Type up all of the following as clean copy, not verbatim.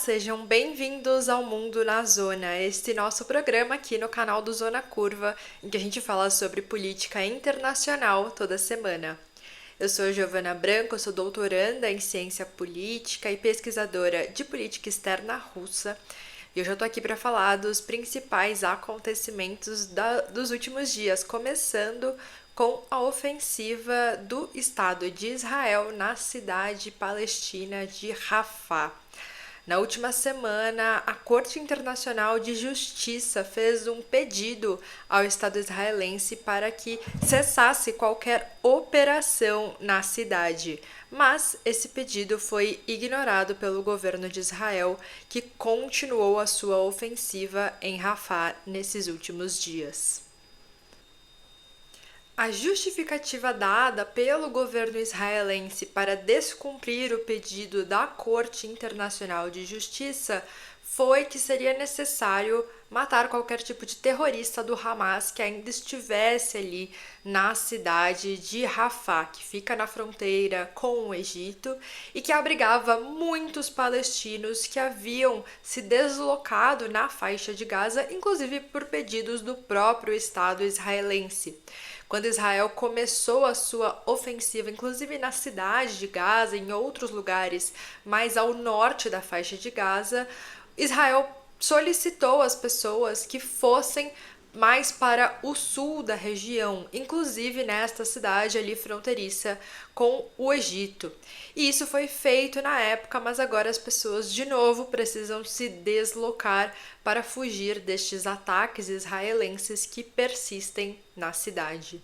sejam bem-vindos ao Mundo na Zona, este nosso programa aqui no canal do Zona Curva, em que a gente fala sobre política internacional toda semana. Eu sou Giovana Branco, sou doutoranda em ciência política e pesquisadora de política externa russa, e hoje eu tô aqui para falar dos principais acontecimentos dos últimos dias, começando com a ofensiva do Estado de Israel na cidade palestina de Rafah. Na última semana, a Corte Internacional de Justiça fez um pedido ao Estado israelense para que cessasse qualquer operação na cidade. Mas esse pedido foi ignorado pelo governo de Israel, que continuou a sua ofensiva em Rafah nesses últimos dias. A justificativa dada pelo governo israelense para descumprir o pedido da Corte Internacional de Justiça foi que seria necessário matar qualquer tipo de terrorista do Hamas que ainda estivesse ali na cidade de Rafah, que fica na fronteira com o Egito e que abrigava muitos palestinos que haviam se deslocado na faixa de Gaza, inclusive por pedidos do próprio Estado israelense. Quando Israel começou a sua ofensiva, inclusive na cidade de Gaza, em outros lugares mais ao norte da faixa de Gaza, Israel solicitou às pessoas que fossem mais para o sul da região, inclusive nesta cidade ali fronteiriça com o Egito. E isso foi feito na época, mas agora as pessoas de novo precisam se deslocar para fugir destes ataques israelenses que persistem na cidade.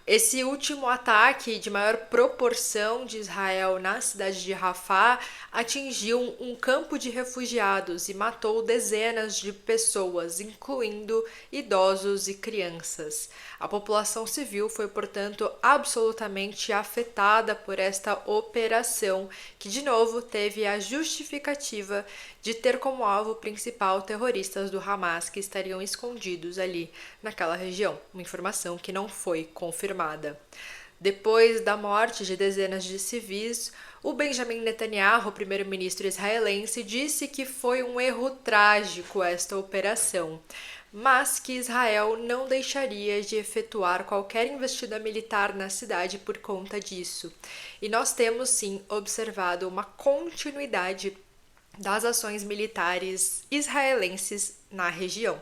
Esse último ataque de maior proporção de Israel na cidade de Rafah atingiu um campo de refugiados e matou dezenas de pessoas, incluindo idosos e crianças. A população civil foi, portanto, absolutamente afetada por esta operação, que de novo teve a justificativa de ter como alvo principal terroristas do Hamas que estariam escondidos ali naquela região, uma informação que não foi confirmada. Depois da morte de dezenas de civis, o Benjamin Netanyahu, primeiro-ministro israelense, disse que foi um erro trágico esta operação, mas que Israel não deixaria de efetuar qualquer investida militar na cidade por conta disso. E nós temos sim observado uma continuidade das ações militares israelenses na região.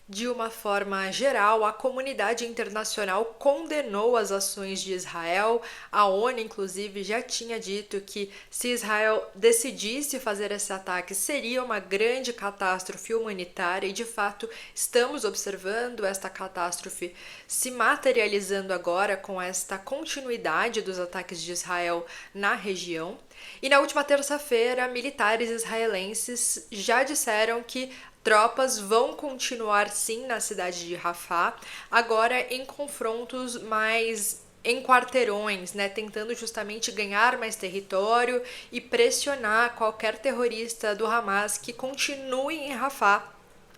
De uma forma geral, a comunidade internacional condenou as ações de Israel. A ONU, inclusive, já tinha dito que se Israel decidisse fazer esse ataque, seria uma grande catástrofe humanitária e, de fato, estamos observando esta catástrofe se materializando agora com esta continuidade dos ataques de Israel na região. E na última terça-feira, militares israelenses já disseram que tropas vão continuar sim na cidade de Rafah, agora em confrontos mais em quarteirões, né, tentando justamente ganhar mais território e pressionar qualquer terrorista do Hamas que continue em Rafah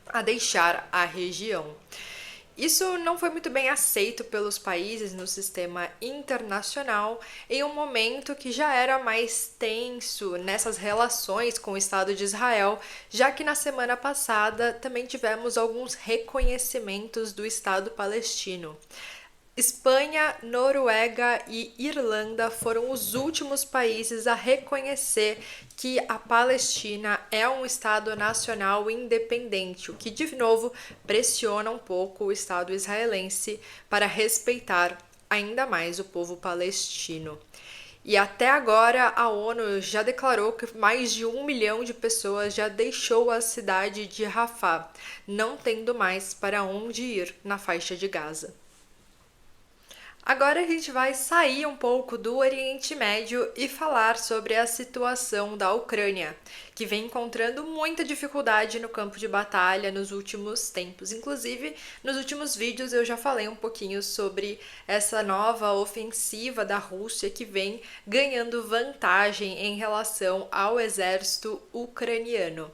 a deixar a região. Isso não foi muito bem aceito pelos países no sistema internacional em um momento que já era mais tenso nessas relações com o Estado de Israel, já que na semana passada também tivemos alguns reconhecimentos do Estado palestino. Espanha, Noruega e Irlanda foram os últimos países a reconhecer que a Palestina é um Estado nacional independente, o que de novo pressiona um pouco o Estado israelense para respeitar ainda mais o povo palestino. E até agora a ONU já declarou que mais de 1 milhão de pessoas já deixou a cidade de Rafah, não tendo mais para onde ir na faixa de Gaza. Agora a gente vai sair um pouco do Oriente Médio e falar sobre a situação da Ucrânia, que vem encontrando muita dificuldade no campo de batalha nos últimos tempos. Inclusive, nos últimos vídeos eu já falei um pouquinho sobre essa nova ofensiva da Rússia que vem ganhando vantagem em relação ao exército ucraniano.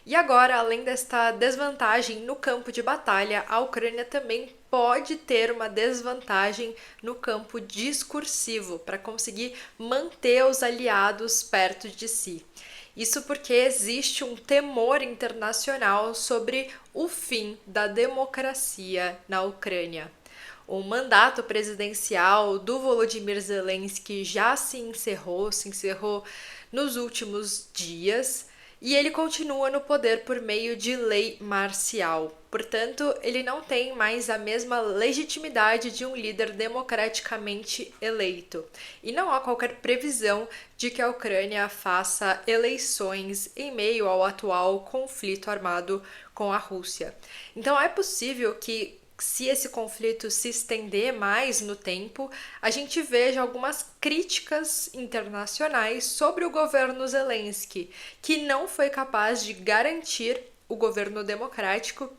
E agora, além desta desvantagem no campo de batalha, a Ucrânia também pode ter uma desvantagem no campo discursivo para conseguir manter os aliados perto de si. Isso porque existe um temor internacional sobre o fim da democracia na Ucrânia. O mandato presidencial do Volodymyr Zelensky já se encerrou nos últimos dias, e ele continua no poder por meio de lei marcial. Portanto, ele não tem mais a mesma legitimidade de um líder democraticamente eleito. E não há qualquer previsão de que a Ucrânia faça eleições em meio ao atual conflito armado com a Rússia. Então, é possível que, se esse conflito se estender mais no tempo, a gente veja algumas críticas internacionais sobre o governo Zelensky, que não foi capaz de garantir o governo democrático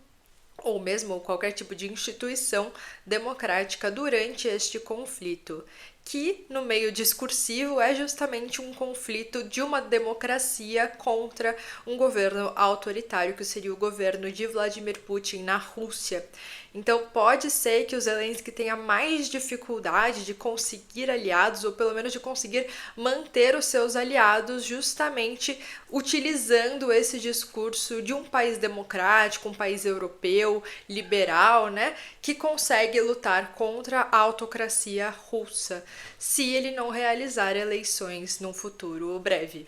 ou mesmo qualquer tipo de instituição democrática durante este conflito, que no meio discursivo é justamente um conflito de uma democracia contra um governo autoritário, que seria o governo de Vladimir Putin na Rússia. Então pode ser que o Zelensky tenha mais dificuldade de conseguir aliados, ou pelo menos de conseguir manter os seus aliados, justamente utilizando esse discurso de um país democrático, um país europeu, liberal, né, que consegue lutar contra a autocracia russa, se ele não realizar eleições num futuro breve.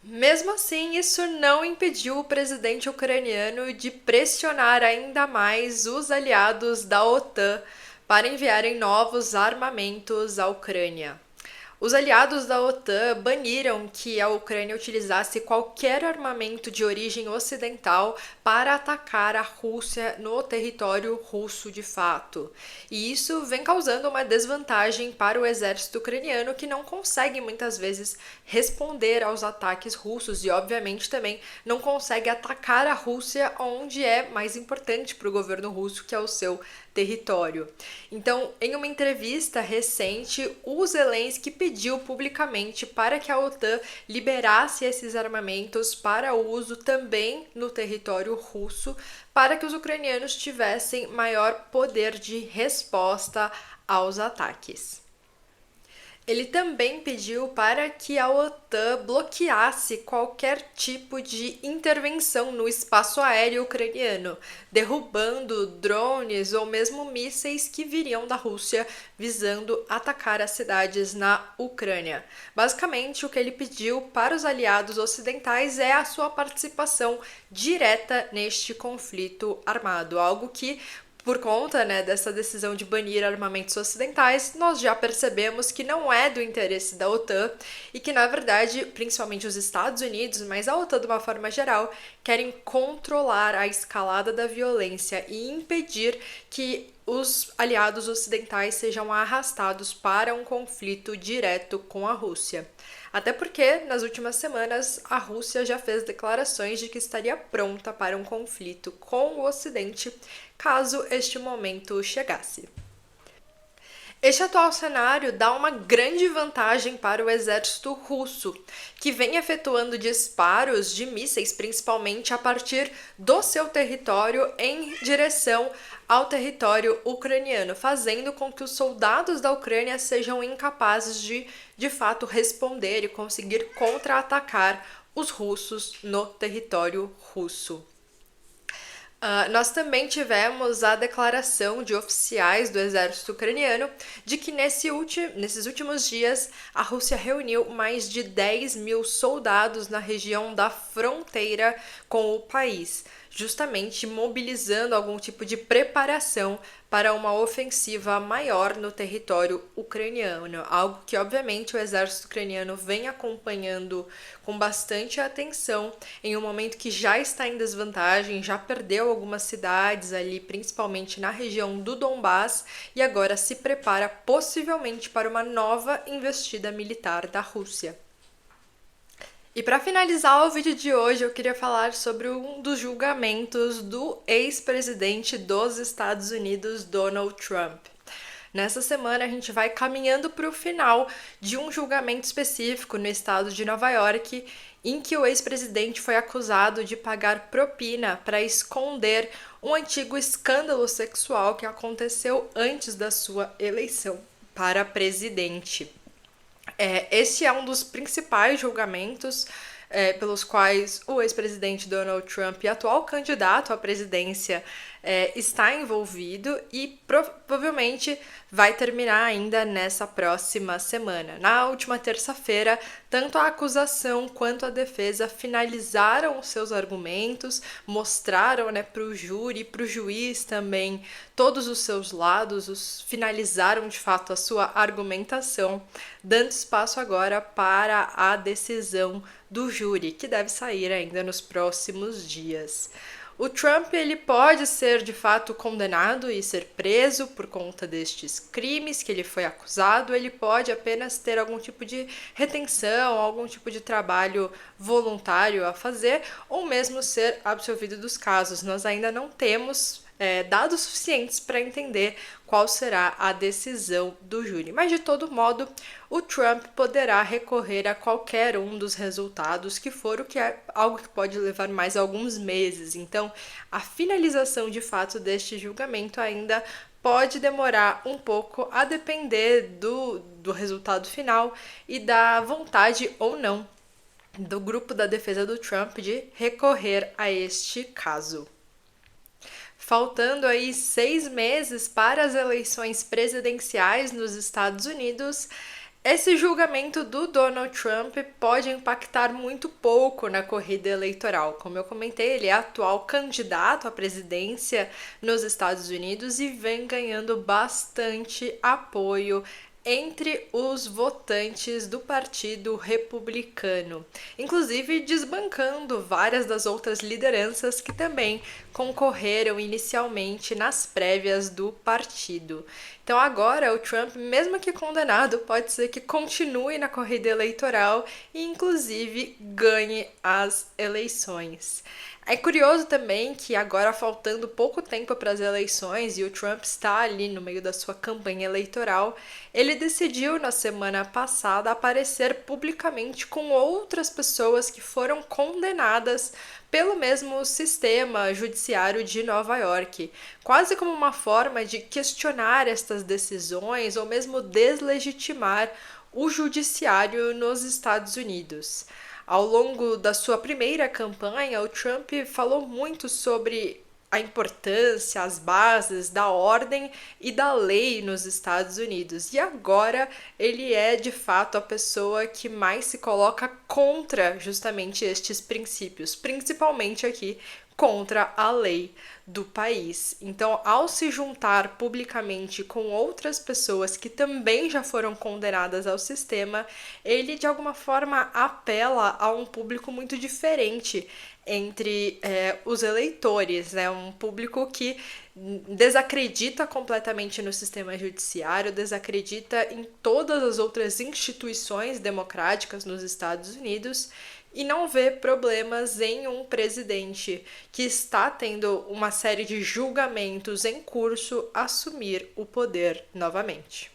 Mesmo assim, isso não impediu o presidente ucraniano de pressionar ainda mais os aliados da OTAN para enviarem novos armamentos à Ucrânia. Os aliados da OTAN baniram que a Ucrânia utilizasse qualquer armamento de origem ocidental para atacar a Rússia no território russo de fato. E isso vem causando uma desvantagem para o exército ucraniano, que não consegue muitas vezes responder aos ataques russos e, obviamente, também não consegue atacar a Rússia onde é mais importante para o governo russo, que é o seu território. Então, em uma entrevista recente, o Zelensky pediu publicamente para que a OTAN liberasse esses armamentos para uso também no território russo, para que os ucranianos tivessem maior poder de resposta aos ataques. Ele também pediu para que a OTAN bloqueasse qualquer tipo de intervenção no espaço aéreo ucraniano, derrubando drones ou mesmo mísseis que viriam da Rússia visando atacar as cidades na Ucrânia. Basicamente, o que ele pediu para os aliados ocidentais é a sua participação direta neste conflito armado, algo que, por conta, né, dessa decisão de banir armamentos ocidentais, nós já percebemos que não é do interesse da OTAN e que, na verdade, principalmente os Estados Unidos, mas a OTAN de uma forma geral, querem controlar a escalada da violência e impedir que os aliados ocidentais sejam arrastados para um conflito direto com a Rússia. Até porque, nas últimas semanas, a Rússia já fez declarações de que estaria pronta para um conflito com o Ocidente, caso este momento chegasse. Este atual cenário dá uma grande vantagem para o exército russo, que vem efetuando disparos de mísseis, principalmente a partir do seu território em direção ao território ucraniano, fazendo com que os soldados da Ucrânia sejam incapazes de fato, responder e conseguir contra-atacar os russos no território russo. Nós também tivemos a declaração de oficiais do exército ucraniano de que nesses últimos dias a Rússia reuniu mais de 10 mil soldados na região da fronteira com o país, justamente mobilizando algum tipo de preparação para uma ofensiva maior no território ucraniano, algo que obviamente o exército ucraniano vem acompanhando com bastante atenção em um momento que já está em desvantagem, já perdeu algumas cidades ali, principalmente na região do Donbás, e agora se prepara possivelmente para uma nova investida militar da Rússia. E para finalizar o vídeo de hoje, eu queria falar sobre um dos julgamentos do ex-presidente dos Estados Unidos, Donald Trump. Nessa semana, a gente vai caminhando para o final de um julgamento específico no estado de Nova York, em que o ex-presidente foi acusado de pagar propina para esconder um antigo escândalo sexual que aconteceu antes da sua eleição para presidente. Esse é um dos principais julgamentos pelos quais o ex-presidente Donald Trump e atual candidato à presidência está envolvido e provavelmente vai terminar ainda nessa próxima semana. Na última terça-feira, tanto a acusação quanto a defesa finalizaram os seus argumentos, mostraram para o júri e para o juiz também todos os seus lados, finalizaram de fato a sua argumentação, dando espaço agora para a decisão do júri, que deve sair ainda nos próximos dias. O Trump ele pode ser de fato condenado e ser preso por conta destes crimes que ele foi acusado, ele pode apenas ter algum tipo de retenção, algum tipo de trabalho voluntário a fazer, ou mesmo ser absolvido dos casos. Nós ainda não temos dados suficientes para entender qual será a decisão do júri. Mas, de todo modo, o Trump poderá recorrer a qualquer um dos resultados que for, o que é algo que pode levar mais alguns meses. Então, a finalização de fato deste julgamento ainda pode demorar um pouco, a depender do resultado final e da vontade ou não do grupo da defesa do Trump de recorrer a este caso. Faltando aí 6 meses para as eleições presidenciais nos Estados Unidos, esse julgamento do Donald Trump pode impactar muito pouco na corrida eleitoral. Como eu comentei, ele é atual candidato à presidência nos Estados Unidos e vem ganhando bastante apoio entre os votantes do Partido Republicano, inclusive desbancando várias das outras lideranças que também concorreram inicialmente nas prévias do partido. Então agora o Trump, mesmo que condenado, pode ser que continue na corrida eleitoral e inclusive ganhe as eleições. É curioso também que agora, faltando pouco tempo para as eleições e o Trump está ali no meio da sua campanha eleitoral, ele decidiu na semana passada aparecer publicamente com outras pessoas que foram condenadas pelo mesmo sistema judiciário de Nova York, quase como uma forma de questionar estas decisões ou mesmo deslegitimar o judiciário nos Estados Unidos. Ao longo da sua primeira campanha, o Trump falou muito sobre a importância, as bases da ordem e da lei nos Estados Unidos. E agora ele é, de fato, a pessoa que mais se coloca contra justamente estes princípios, principalmente aqui contra a lei do país. Então, ao se juntar publicamente com outras pessoas que também já foram condenadas ao sistema, ele de alguma forma apela a um público muito diferente entre os eleitores, né? Um público que desacredita completamente no sistema judiciário, desacredita em todas as outras instituições democráticas nos Estados Unidos e não vê problemas em um presidente que está tendo uma série de julgamentos em curso assumir o poder novamente.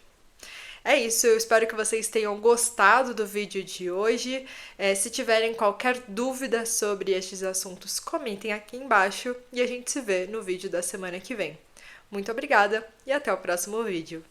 É isso, eu espero que vocês tenham gostado do vídeo de hoje. Se tiverem qualquer dúvida sobre estes assuntos, comentem aqui embaixo e a gente se vê no vídeo da semana que vem. Muito obrigada e até o próximo vídeo.